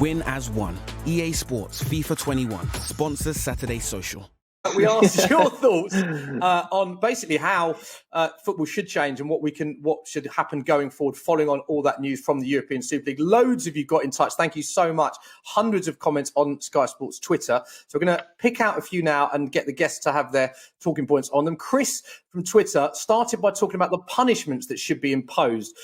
Win as one. EA Sports FIFA 21 sponsors Saturday Social. We asked your thoughts on basically how football should change and what should happen going forward following on all that news from the European Super League. Loads of you got in touch. Thank you so much. Hundreds of comments on Sky Sports Twitter. So we're going to pick out a few now and get the guests to have their talking points on them. Chris from Twitter started by talking about the punishments that should be imposed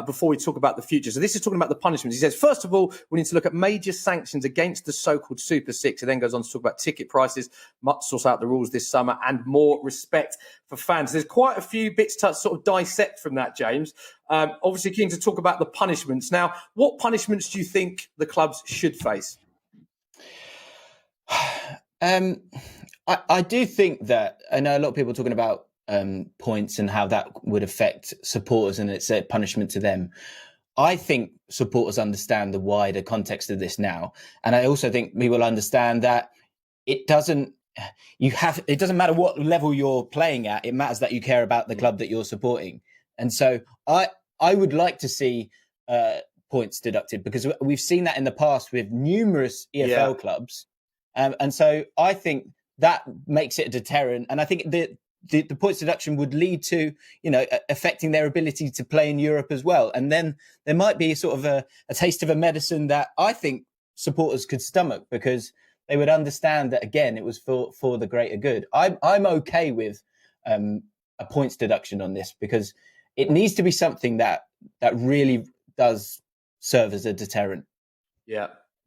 before we talk about the future. So this is talking about the punishments. He says, first of all, we need to look at major sanctions against the so-called Super Six. He then goes on to talk about ticket prices, must sort out the rules this summer, and more respect for fans. There's quite a few bits to sort of dissect from that, James. Obviously keen to talk about the punishments. Now, what punishments do you think the clubs should face? I do think that, I know a lot of people are talking about points and how that would affect supporters and it's a punishment to them. I think supporters understand the wider context of this now. And I also think people understand that it doesn't matter what level you're playing at. It matters that you care about the club that you're supporting. And so I would like to see points deducted because we've seen that in the past with numerous EFL clubs. And so I think that makes it a deterrent. And I think the points deduction would lead to, affecting their ability to play in Europe as well. And then there might be sort of a taste of a medicine that I think supporters could stomach because they would understand that, again, it was for the greater good. I'm okay with a points deduction on this because it needs to be something that really does serve as a deterrent.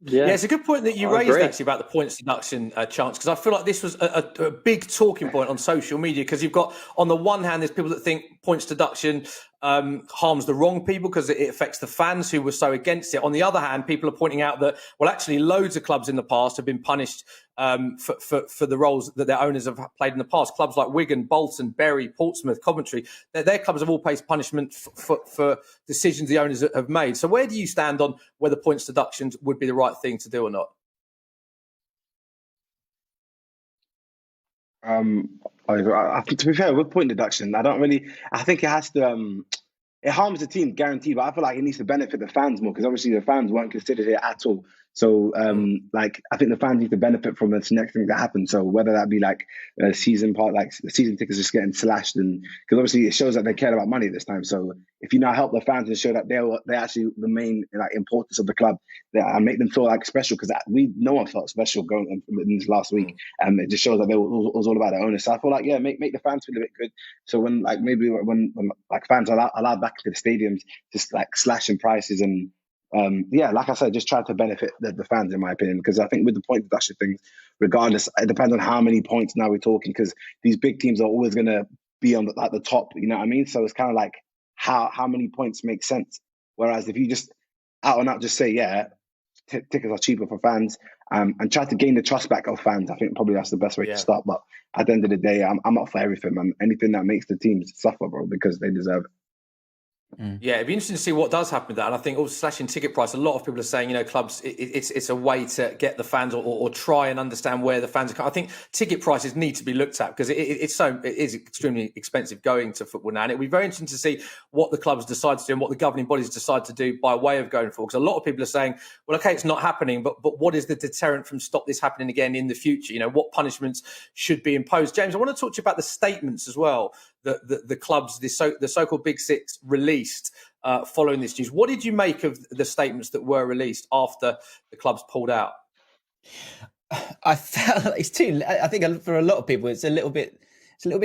Yeah, it's a good point that you raised actually about the points deduction, Chunkz, because I feel like this was a big talking point on social media because you've got, on the one hand, there's people that think points deduction harms the wrong people because it affects the fans who were so against it. On the other hand, people are pointing out that, well, actually loads of clubs in the past have been punished for the roles that their owners have played in the past. Clubs like Wigan, Bolton, Bury, Portsmouth, Coventry, their clubs have all faced punishment for decisions the owners have made. So where do you stand on whether points deductions would be the right thing to do or not? To be fair, with point deduction, I think it has to, it harms the team, guaranteed, but I feel like it needs to benefit the fans more because obviously the fans weren't considered here at all. So, I think the fans need to benefit from this next thing that happens. So whether that be like a season part, like the season tickets just getting slashed, and because obviously it shows that they care about money this time. So if you now help the fans and show that they're actually the main importance of the club, and make them feel like special, because no one felt special going in this last week, and it just shows that it was all about the owners. So I feel like make the fans feel a bit good. So when when fans are allowed back into the stadiums, just like slashing prices and. Like I said, just try to benefit the fans, in my opinion, because I think with the point deduction things, regardless, it depends on how many points now we're talking, because these big teams are always going to be on the top, you know what I mean? So it's kind of like how many points make sense. Whereas if you just out and out just say, tickets are cheaper for fans, and try to gain the trust back of fans, I think probably that's the best way to start. But at the end of the day, I'm up for everything, man. Anything that makes the teams suffer, bro, because they deserve it. Yeah, it'd be interesting to see what does happen with that. And I think also slashing ticket price, a lot of people are saying, clubs, it's a way to get the fans or try and understand where the fans are coming. I think ticket prices need to be looked at because it is extremely expensive going to football now. And it'll be very interesting to see what the clubs decide to do and what the governing bodies decide to do by way of going forward. Because a lot of people are saying, well, okay, it's not happening, but what is the deterrent from stop this happening again in the future? What punishments should be imposed? James, I want to talk to you about the statements as well that the clubs, the so-called Big Six, released following this news. What did you make of the statements that were released after the clubs pulled out? I felt it's too. I think for a lot of people, it's a little bit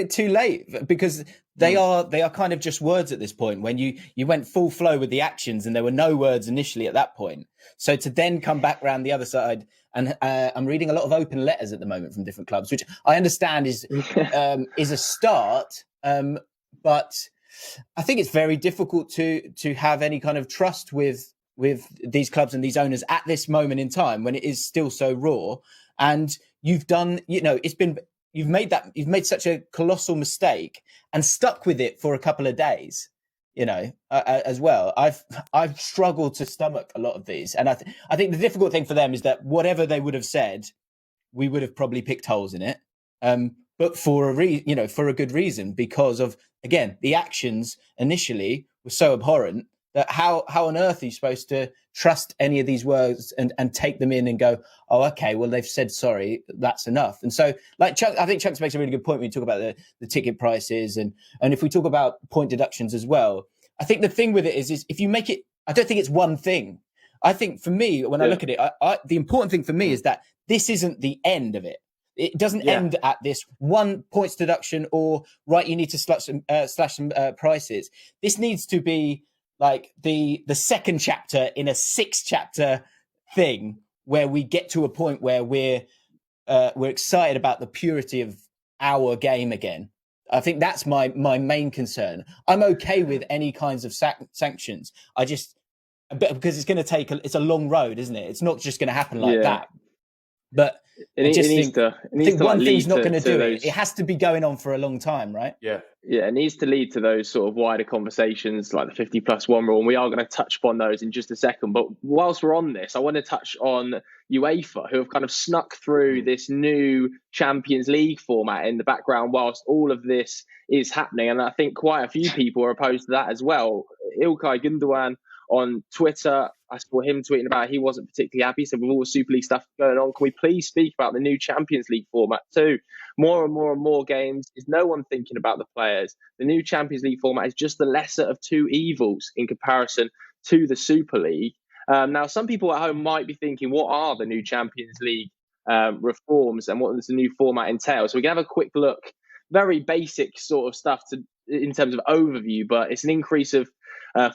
too late because they are kind of just words at this point. When you went full flow with the actions and there were no words initially at that point, so to then come back around the other side. And I'm reading a lot of open letters at the moment from different clubs, which I understand is a start. But I think it's very difficult to have any kind of trust with these clubs and these owners at this moment in time when it is still so raw. And you've done, you've made such a colossal mistake and stuck with it for a couple of days. As well. I've struggled to stomach a lot of these, and I think the difficult thing for them is that whatever they would have said, we would have probably picked holes in it, but for a good reason, because of, again, the actions initially were so abhorrent that how on earth are you supposed to trust any of these words and take them in and go, oh, okay, well, they've said sorry, that's enough. And so, like, I think Chunkz makes a really good point when you talk about the ticket prices, and if we talk about point deductions as well. I think the thing with it is if you make it, I don't think it's one thing. I think for me, when I look at it, the important thing for me is that this isn't the end of it. It doesn't end at this one points deduction or, right, you need to slash some prices. This needs to be like the second chapter in a 6-chapter thing where we get to a point where we're excited about the purity of our game again. I think that's my main concern. I'm okay with any kinds of sanctions. Because it's going to take it's a long road, isn't it? It's not just going to happen like that. But I think one thing's not going to do it. It has to be going on for a long time, right? Yeah, it needs to lead to those sort of wider conversations like the 50+1 rule. And we are going to touch upon those in just a second. But whilst we're on this, I want to touch on UEFA, who have kind of snuck through this new Champions League format in the background whilst all of this is happening. And I think quite a few people are opposed to that as well. Ilkay Gundogan on Twitter, I saw him tweeting about he wasn't particularly happy. So with all the Super League stuff going on, can we please speak about the new Champions League format too? More and more and more games. Is no one thinking about the players? The new Champions League format is just the lesser of two evils in comparison to the Super League. Now, some people at home might be thinking, what are the new Champions League reforms and what does the new format entail? So we can have a quick look, very basic sort of stuff in terms of overview, but it's an increase of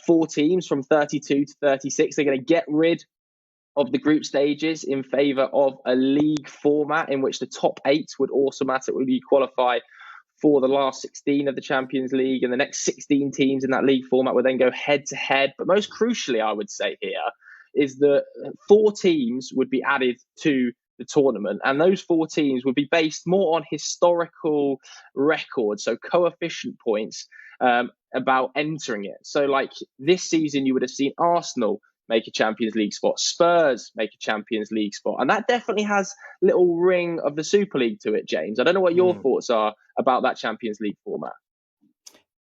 4 teams from 32 to 36. They're going to get rid of the group stages in favour of a league format in which the top 8 would automatically qualify for the last 16 of the Champions League, and the next 16 teams in that league format would then go head to head. But most crucially, I would say here, is that 4 teams would be added to the tournament, and those 4 teams would be based more on historical records, so coefficient points about entering it. So like this season, you would have seen Arsenal make a Champions League spot, Spurs make a Champions League spot, and that definitely has a little ring of the Super League to it, James. I don't know what your thoughts are about that Champions League format.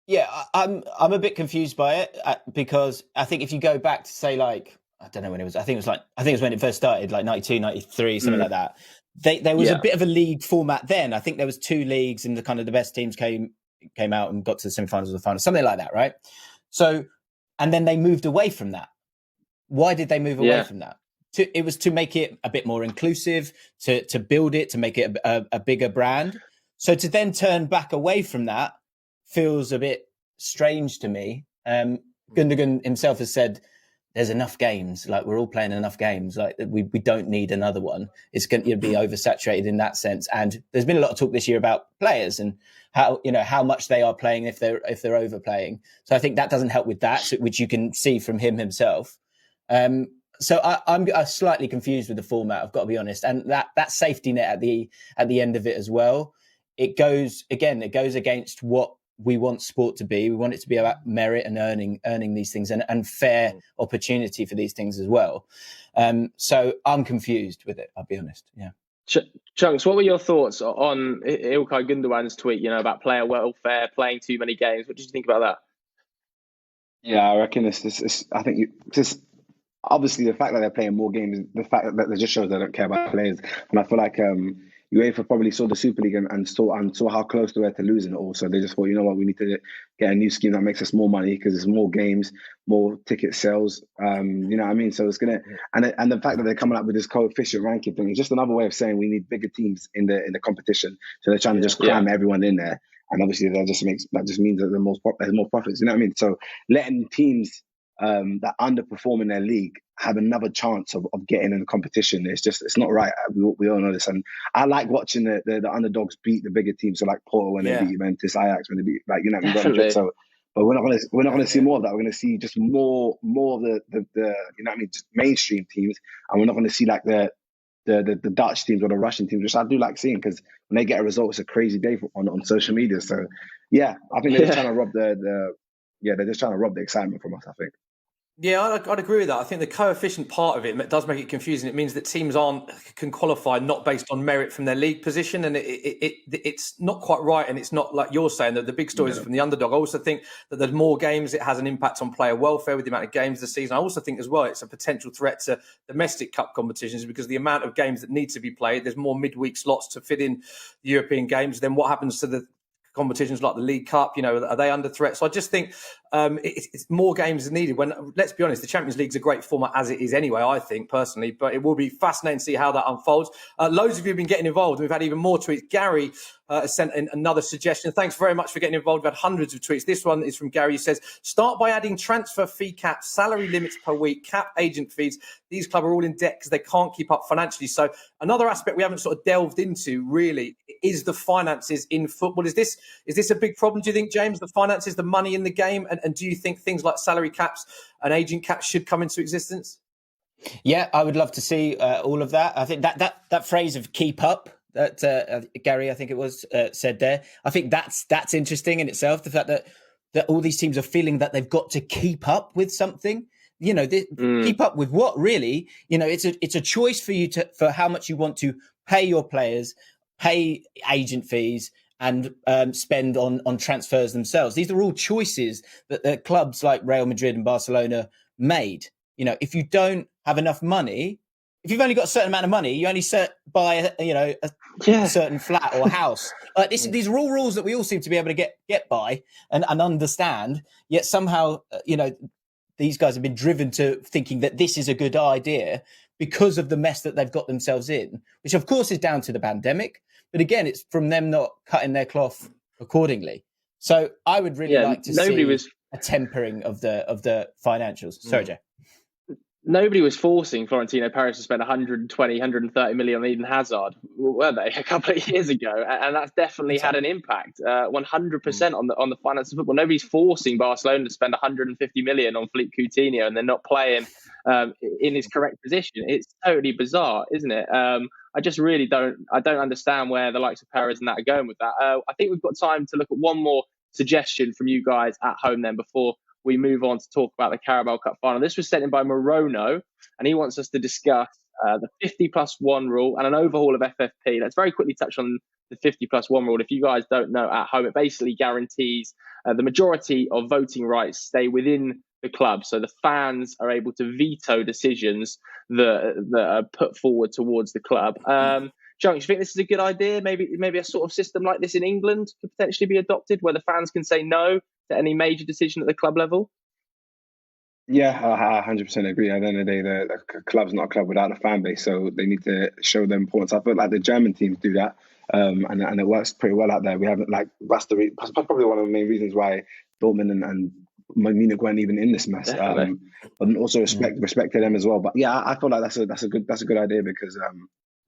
Yeah, I'm a bit confused by it because I think if you go back to say, like, I don't know when it was, I think it was when it first started, like 92, 93, something like that. There was a bit of a league format then. I think there was 2 leagues and the best teams came out and got to the semi-finals or the finals, something like that, right? So, and then they moved away from that. Why did they move away from that? It was to make it a bit more inclusive, to build it, to make it a bigger brand. So to then turn back away from that feels a bit strange to me. Gundogan himself has said, there's enough games, like we're all playing enough games, like we don't need another one. It's going to be oversaturated in that sense. And there's been a lot of talk this year about players and how much they are playing if they're overplaying. So I think that doesn't help with that, which you can see from him himself. So I'm slightly confused with the format, I've got to be honest. And that safety net at the end of it as well, it goes against what we want sport to be. We want it to be about merit and earning these things and fair opportunity for these things as well. So I'm confused with it, I'll be honest. Yeah. Chunkz, what were your thoughts on Ilkay Gundogan's tweet, about player welfare, playing too many games? What did you think about that? Yeah, I reckon I think just obviously the fact that they're playing more games, the fact that it just shows they don't care about players. And I feel like UEFA probably saw the Super League and saw how close they were to losing it all. So they just thought, you know what, we need to get a new scheme that makes us more money because there's more games, more ticket sales. You know what I mean? So it's gonna and the fact that they're coming up with this coefficient ranking thing is just another way of saying we need bigger teams in the competition. So they're trying to just cram everyone in there, and obviously that just means that there's more profits. You know what I mean? So letting teams that underperform in their league have another chance of getting in the competition. It's not right. We all know this, and I like watching the underdogs beat the bigger teams, so like Porto when they beat Juventus, Ajax when they beat, like, you know what I mean? So, but we're not gonna see more of that. We're gonna see just more of the you know what I mean, just mainstream teams, and we're not gonna see like the Dutch teams or the Russian teams, which I do like seeing because when they get a result, it's a crazy day on social media. So yeah, I think they're just trying to rob they're just trying to rob the excitement from us, I think. Yeah, I'd agree with that. I think the coefficient part of it does make it confusing. It means that teams can qualify not based on merit from their league position, and it's not quite right. And it's not like you're saying that the big stories are from the underdog. I also think that there's more games. It has an impact on player welfare with the amount of games this season. I also think as well it's a potential threat to domestic cup competitions because the amount of games that need to be played. There's more midweek slots to fit in the European games. Then what happens to the competitions like the League Cup, are they under threat? So I just think it's more games are needed. When, let's be honest, the Champions League's a great format as it is anyway, I think, personally, but it will be fascinating to see how that unfolds. Loads of you have been getting involved. We've had even more tweets. Gary has sent in another suggestion. Thanks very much for getting involved. We've had hundreds of tweets. This one is from Gary, who says, start by adding transfer fee caps, salary limits per week, cap agent fees. These clubs are all in debt because they can't keep up financially. So another aspect we haven't sort of delved into really is the finances in football. Is this a big problem, do you think, James, the finances, the money in the game? And do you think things like salary caps and agent caps should come into existence? Yeah, I would love to see all of that. I think that phrase of keep up that Gary, I think it was, said there, I think that's interesting in itself. The fact that all these teams are feeling that they've got to keep up with something. Keep up with what, really? It's a choice for you for how much you want to pay your players, pay agent fees, and spend on transfers themselves. These are all choices that clubs like Real Madrid and Barcelona made. If you don't have enough money, if you've only got a certain amount of money, you only buy a certain flat or house. These are all rules that we all seem to be able to get by and understand. Yet somehow, these guys have been driven to thinking that this is a good idea because of the mess that they've got themselves in, which of course is down to the pandemic. But again, it's from them not cutting their cloth accordingly. So I would really like to see a tempering of the financials. Sorry, Joe. Nobody was forcing Florentino Perez to spend 120, 130 million on Eden Hazard, were they, a couple of years ago? And that's definitely had an impact, 100% on the finance of football. Nobody's forcing Barcelona to spend 150 million on Philippe Coutinho and they're not playing in his correct position. It's totally bizarre, isn't it? I just really don't understand where the likes of Perez and that are going with that. I think we've got time to look at one more suggestion from you guys at home then before we move on to talk about the Carabao Cup final. This was sent in by Morono, and he wants us to discuss the 50+1 rule and an overhaul of FFP. Let's very quickly touch on the 50+1 rule. If you guys don't know at home, it basically guarantees the majority of voting rights stay within the club. So the fans are able to veto decisions that are put forward towards the club. Chunkz, you think this is a good idea? Maybe a sort of system like this in England could potentially be adopted where the fans can say no to any major decision at the club level? Yeah, I 100% agree. At the end of the day, the club's not a club without a fan base, so they need to show the importance. I feel like the German teams do that, and it works pretty well out there. We haven't that's probably one of the main reasons why Dortmund and Munich weren't even in this mess. But also respect to them as well. But yeah, I feel like that's a good idea because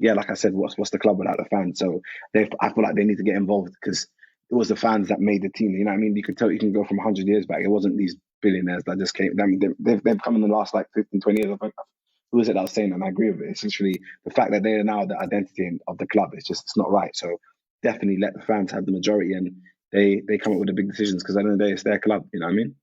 like I said, what's the club without the fans? So I feel like they need to get involved because it was the fans that made the team. You know what I mean? You can go from 100 years back. It wasn't these billionaires that just came. They've come in the last 15, 20 years. Who was it that was saying that? And I agree with it. Essentially, the fact that they are now the identity of the club, it's not right. So definitely let the fans have the majority and they come up with the big decisions because at the end of the day, it's their club. You know what I mean?